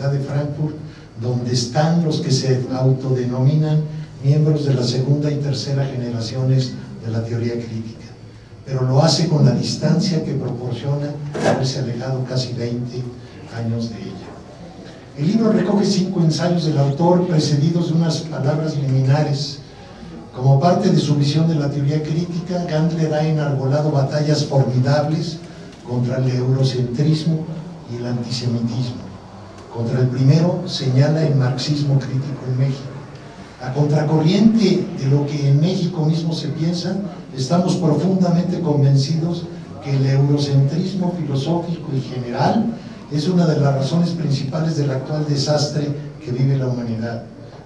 Universidad de Frankfurt, donde están los que se autodenominan miembros de la segunda y tercera generaciones de la teoría crítica, pero lo hace con la distancia que proporciona haberse alejado casi 20 años de ella. El libro recoge 5 ensayos del autor precedidos de unas palabras liminares. Como parte de su visión de la teoría crítica, Gandler ha enarbolado batallas formidables contra el eurocentrismo y el antisemitismo. Contra el primero señala el marxismo crítico en México. A contracorriente de lo que en México mismo se piensa, estamos profundamente convencidos que el eurocentrismo filosófico y general es una de las razones principales del actual desastre que vive la humanidad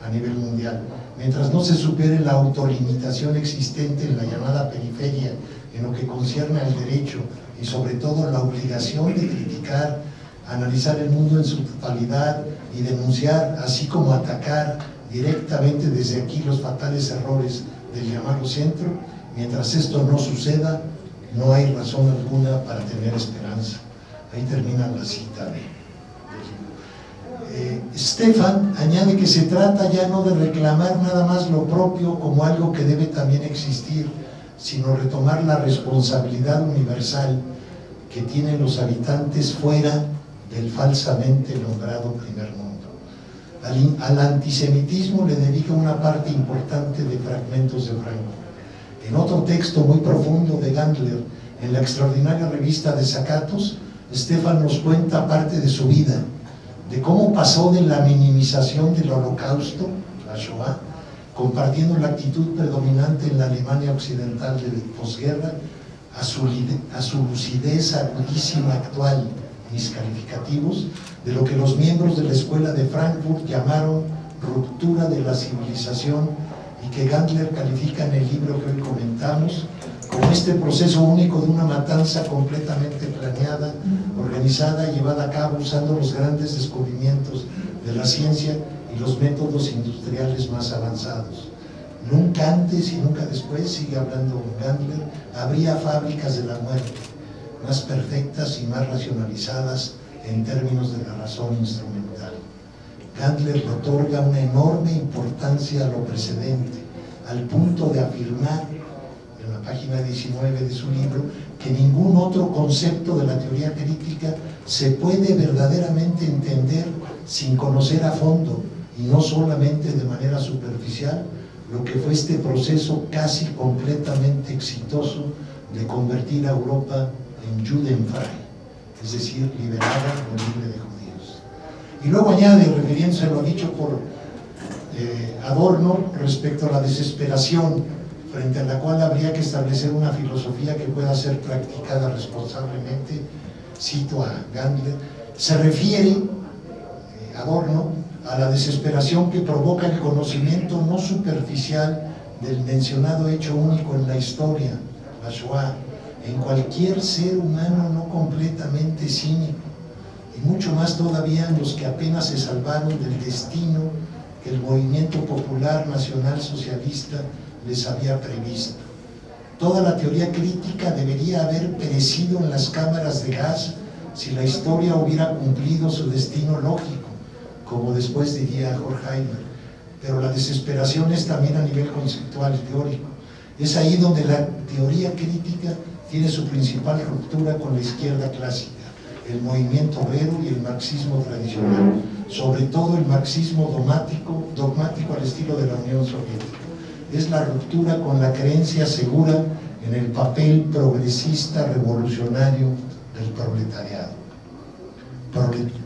a nivel mundial. Mientras no se supere la autolimitación existente en la llamada periferia en lo que concierne al derecho y sobre todo la obligación de criticar, analizar el mundo en su totalidad y denunciar, así como atacar directamente desde aquí los fatales errores del llamado centro, mientras esto no suceda, no hay razón alguna para tener esperanza. Ahí termina la cita de Stefan añade que se trata ya no de reclamar nada más lo propio como algo que debe también existir, sino retomar la responsabilidad universal que tienen los habitantes fuera del falsamente nombrado primer mundo. Al antisemitismo le dedica una parte importante de Fragmentos de Franco. En otro texto muy profundo de Gandler, en la extraordinaria revista Desacatos, Stefan nos cuenta parte de su vida, de cómo pasó de la minimización del Holocausto, la Shoah, compartiendo la actitud predominante en la Alemania occidental de posguerra, a su lucidez agudísima actual, mis calificativos, de lo que los miembros de la Escuela de Frankfurt llamaron ruptura de la civilización y que Gandler califica en el libro que hoy comentamos como este proceso único de una matanza completamente planeada, organizada y llevada a cabo usando los grandes descubrimientos de la ciencia y los métodos industriales más avanzados. Nunca antes y nunca después, sigue hablando Gandler, habría fábricas de la muerte más perfectas y más racionalizadas en términos de la razón instrumental. Gandler le otorga una enorme importancia a lo precedente, al punto de afirmar en la página 19 de su libro que ningún otro concepto de la teoría crítica se puede verdaderamente entender sin conocer a fondo y no solamente de manera superficial lo que fue este proceso casi completamente exitoso de convertir a Europa en Judenfrei, es decir, liberada o libre de judíos. Y luego añade, refiriéndose a lo dicho por Adorno respecto a la desesperación frente a la cual habría que establecer una filosofía que pueda ser practicada responsablemente, cito a Gandler, se refiere, Adorno, a la desesperación que provoca el conocimiento no superficial del mencionado hecho único en la historia, la Shoah, en cualquier ser humano no completamente cínico, y mucho más todavía en los que apenas se salvaron del destino que el movimiento popular nacional socialista les había previsto. Toda la teoría crítica debería haber perecido en las cámaras de gas si la historia hubiera cumplido su destino lógico, como después diría Horkheimer, pero la desesperación es también a nivel conceptual, teórico. Es ahí donde la teoría crítica tiene su principal ruptura con la izquierda clásica, el movimiento obrero y el marxismo tradicional, sobre todo el marxismo dogmático al estilo de la Unión Soviética. Es la ruptura con la creencia segura en el papel progresista revolucionario del proletariado.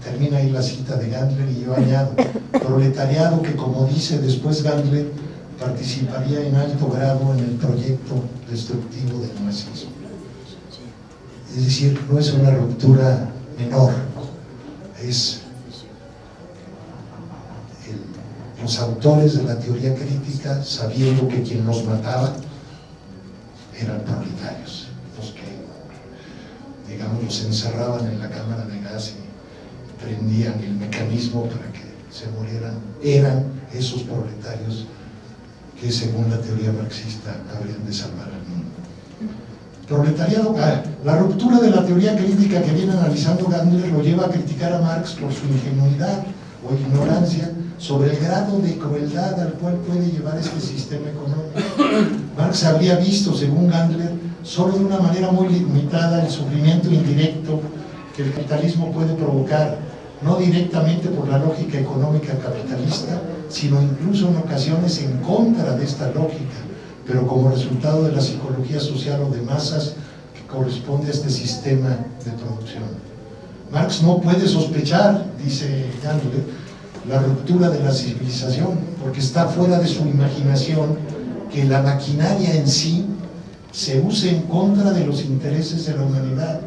Termina ahí la cita de Gandler y yo añado, proletariado que, como dice después Gandler, participaría en alto grado en el proyecto destructivo del nazismo. Es decir, no es una ruptura menor, es los autores de la teoría crítica sabiendo que quien los mataba eran proletarios, los que, digamos, los encerraban en la cámara de gas y prendían el mecanismo para que se murieran, eran esos proletarios que según la teoría marxista habrían de salvar al mundo. Proletariado, la ruptura de la teoría crítica que viene analizando Gandler lo lleva a criticar a Marx por su ingenuidad o ignorancia sobre el grado de crueldad al cual puede llevar este sistema económico. Marx habría visto, según Gandler, solo de una manera muy limitada el sufrimiento indirecto que el capitalismo puede provocar, no directamente por la lógica económica capitalista, sino incluso en ocasiones en contra de esta lógica, pero como resultado de la psicología social o de masas que corresponde a este sistema de producción. Marx no puede sospechar, dice Gandler, la ruptura de la civilización, porque está fuera de su imaginación que la maquinaria en sí se use en contra de los intereses de la humanidad,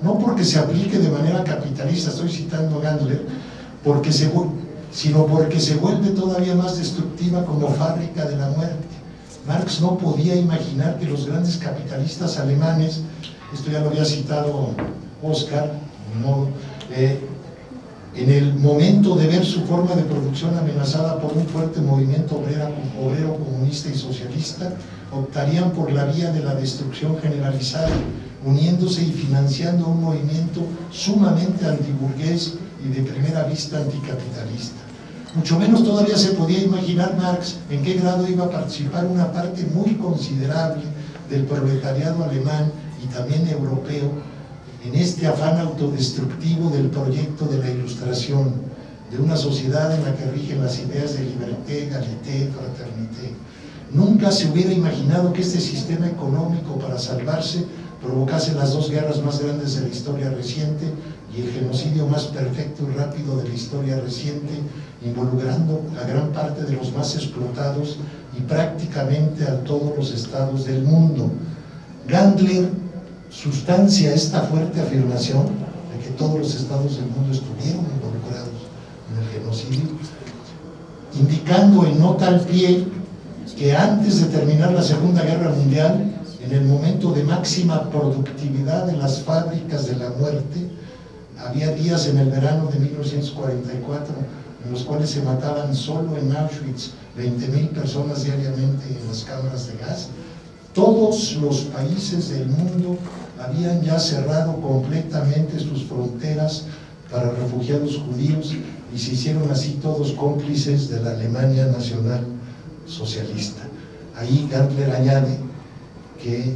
no porque se aplique de manera capitalista, estoy citando a Gandler, sino porque se vuelve todavía más destructiva como fábrica de la muerte. Marx no podía imaginar que los grandes capitalistas alemanes, esto ya lo había citado Oscar, en el momento de ver su forma de producción amenazada por un fuerte movimiento obrero, comunista y socialista, optarían por la vía de la destrucción generalizada, uniéndose y financiando un movimiento sumamente antiburgués y de primera vista anticapitalista. Mucho menos todavía se podía imaginar Marx en qué grado iba a participar una parte muy considerable del proletariado alemán y también europeo en este afán autodestructivo del proyecto de la Ilustración, de una sociedad en la que rigen las ideas de liberté, egalité, fraternité. Nunca se hubiera imaginado que este sistema económico, para salvarse, provocase las dos guerras más grandes de la historia reciente y el genocidio más perfecto y rápido de la historia reciente, involucrando a gran parte de los más explotados y prácticamente a todos los estados del mundo. Gandler sustancia esta fuerte afirmación de que todos los estados del mundo estuvieron involucrados en el genocidio, indicando en nota al pie que antes de terminar la Segunda Guerra Mundial, en el momento de máxima productividad de las fábricas de la muerte, había días en el verano de 1944 en los cuales se mataban solo en Auschwitz 20.000 personas diariamente en las cámaras de gas. Todos los países del mundo habían ya cerrado completamente sus fronteras para refugiados judíos y se hicieron así todos cómplices de la Alemania nacional socialista. Ahí Gandler añade que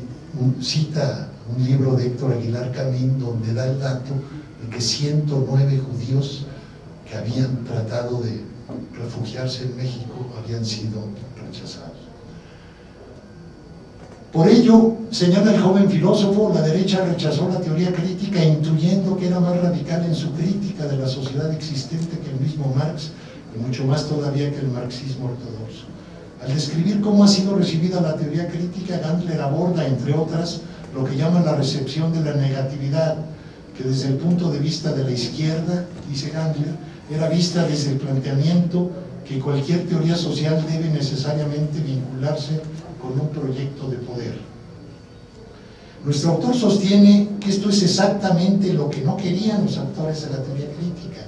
cita un libro de Héctor Aguilar Camín donde da el dato de que 109 judíos que habían tratado de refugiarse en México habían sido rechazados. Por ello, señala el joven filósofo, la derecha rechazó la teoría crítica intuyendo que era más radical en su crítica de la sociedad existente que el mismo Marx y mucho más todavía que el marxismo ortodoxo. Al describir cómo ha sido recibida la teoría crítica, Gandler aborda, entre otras, lo que llaman la recepción de la negatividad, que desde el punto de vista de la izquierda, dice Gandler, era vista desde el planteamiento que cualquier teoría social debe necesariamente vincularse con un proyecto de poder. Nuestro autor sostiene que esto es exactamente lo que no querían los autores de la teoría crítica,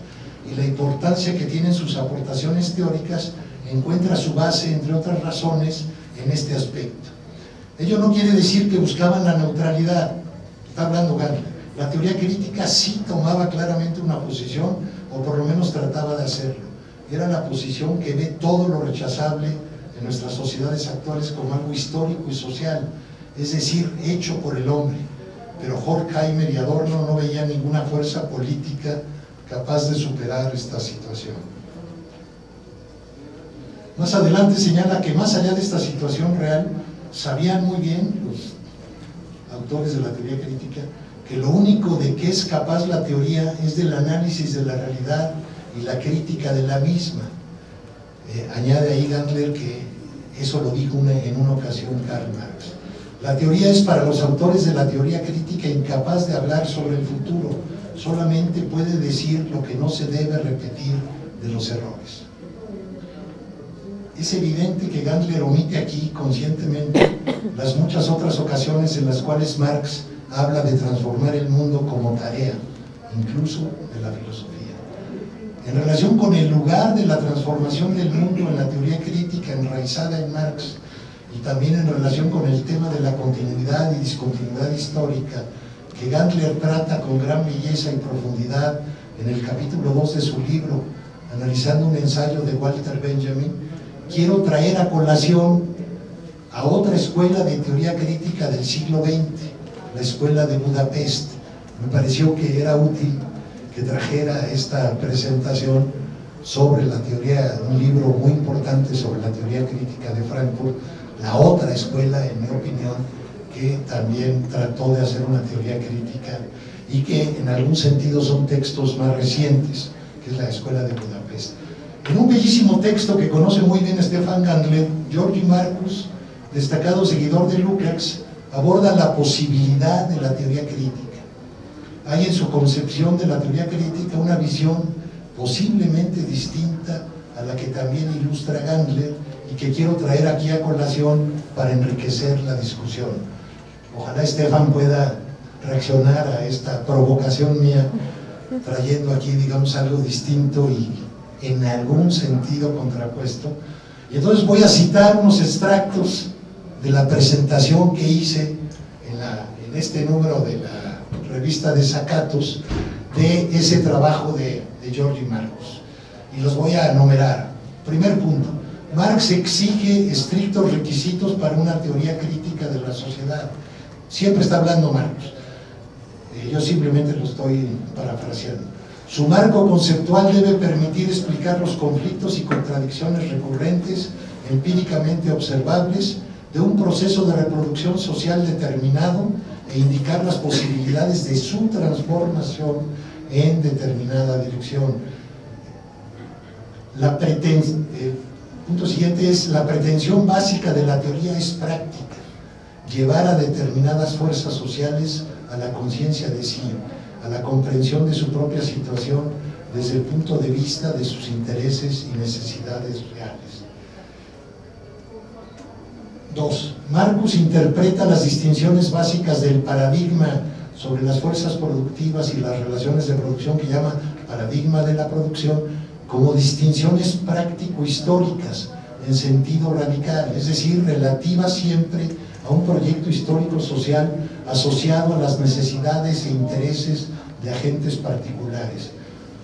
y la importancia que tienen sus aportaciones teóricas encuentra su base, entre otras razones, en este aspecto. Ello no quiere decir que buscaban la neutralidad, está hablando Gandler. La teoría crítica sí tomaba claramente una posición, o por lo menos trataba de hacerlo. Era la posición que ve todo lo rechazable en nuestras sociedades actuales como algo histórico y social, es decir, hecho por el hombre. Pero Horkheimer y Adorno no veían ninguna fuerza política capaz de superar esta situación. Más adelante señala que más allá de esta situación real, sabían muy bien los autores de la teoría crítica que lo único de que es capaz la teoría es del análisis de la realidad y la crítica de la misma. Añade ahí Gandler que eso lo dijo en una ocasión Karl Marx. La teoría es para los autores de la teoría crítica incapaz de hablar sobre el futuro, solamente puede decir lo que no se debe repetir de los errores. Es evidente que Gandler omite aquí conscientemente las muchas otras ocasiones en las cuales Marx habla de transformar el mundo como tarea, incluso de la filosofía. En relación con el lugar de la transformación del mundo en la teoría crítica enraizada en Marx, y también en relación con el tema de la continuidad y discontinuidad histórica, que Gandler trata con gran belleza y profundidad en el capítulo 2 de su libro, analizando un ensayo de Walter Benjamin, quiero traer a colación a otra escuela de teoría crítica del siglo XX, la escuela de Budapest. Me pareció que era útil que trajera esta presentación sobre la teoría, un libro muy importante sobre la teoría crítica de Frankfurt, la otra escuela, en mi opinión, que también trató de hacer una teoría crítica y que en algún sentido son textos más recientes, que es la escuela de Budapest. En un bellísimo texto que conoce muy bien Stefan Gandler, Georgi Marcus, destacado seguidor de Lukács, aborda la posibilidad de la teoría crítica. Hay en su concepción de la teoría crítica una visión posiblemente distinta a la que también ilustra Gandler y que quiero traer aquí a colación para enriquecer la discusión. Ojalá Stefan pueda reaccionar a esta provocación mía, trayendo aquí, digamos, algo distinto y en algún sentido contrapuesto. Y entonces voy a citar unos extractos de la presentación que hice en este número de la revista de Zaccatos, de ese trabajo de Georgi Marcus. Y los voy a enumerar. Primer punto: Marx exige estrictos requisitos para una teoría crítica de la sociedad. Siempre está hablando Marcus. Yo simplemente lo estoy parafraseando. Su marco conceptual debe permitir explicar los conflictos y contradicciones recurrentes, empíricamente observables, de un proceso de reproducción social determinado e indicar las posibilidades de su transformación en determinada dirección. Punto siguiente es: la pretensión básica de la teoría es práctica, llevar a determinadas fuerzas sociales a la conciencia de sí, a la comprensión de su propia situación desde el punto de vista de sus intereses y necesidades reales. 2. Marcus interpreta las distinciones básicas del paradigma sobre las fuerzas productivas y las relaciones de producción, que llama paradigma de la producción, como distinciones práctico-históricas en sentido radical, es decir, relativas siempre a un proyecto histórico-social asociado a las necesidades e intereses de agentes particulares.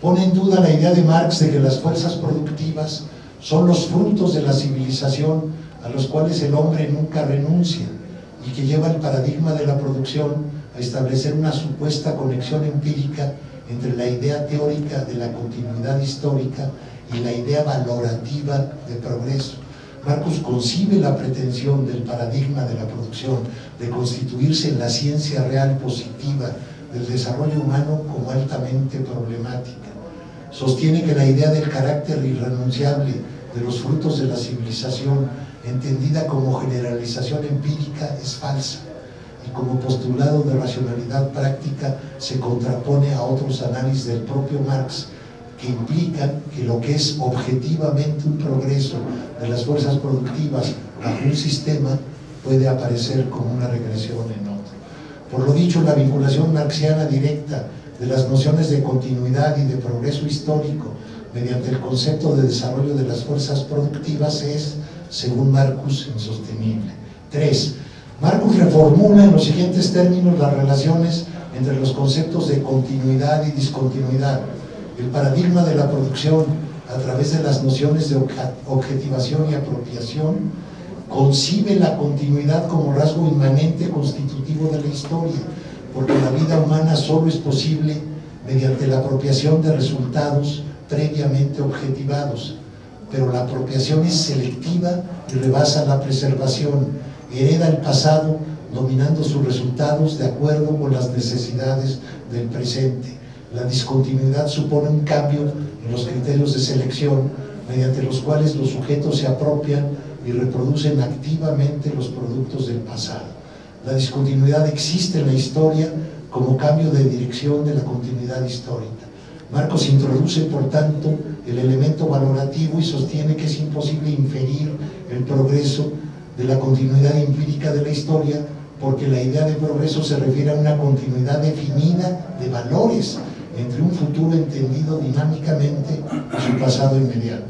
Pone en duda la idea de Marx de que las fuerzas productivas son los frutos de la civilización a los cuales el hombre nunca renuncia, y que lleva el paradigma de la producción a establecer una supuesta conexión empírica entre la idea teórica de la continuidad histórica y la idea valorativa de progreso. Marcus concibe la pretensión del paradigma de la producción de constituirse en la ciencia real positiva del desarrollo humano como altamente problemática. Sostiene que la idea del carácter irrenunciable de los frutos de la civilización, entendida como generalización empírica, es falsa, y como postulado de racionalidad práctica se contrapone a otros análisis del propio Marx que implican que lo que es objetivamente un progreso de las fuerzas productivas bajo un sistema puede aparecer como una regresión en otro. Por lo dicho, la vinculación marxiana directa de las nociones de continuidad y de progreso histórico mediante el concepto de desarrollo de las fuerzas productivas es, según Marcus, insostenible. 3. Marcus reformula en los siguientes términos las relaciones entre los conceptos de continuidad y discontinuidad. El paradigma de la producción, a través de las nociones de objetivación y apropiación, concibe la continuidad como rasgo inmanente constitutivo de la historia, porque la vida humana solo es posible mediante la apropiación de resultados previamente objetivados. Pero la apropiación es selectiva y rebasa la preservación, hereda el pasado dominando sus resultados de acuerdo con las necesidades del presente. La discontinuidad supone un cambio en los criterios de selección mediante los cuales los sujetos se apropian y reproducen activamente los productos del pasado. La discontinuidad existe en la historia como cambio de dirección de la continuidad histórica. Marcos introduce, por tanto, el elemento valorativo y sostiene que es imposible inferir el progreso de la continuidad empírica de la historia, porque la idea de progreso se refiere a una continuidad definida de valores entre un futuro entendido dinámicamente y su pasado inmediato.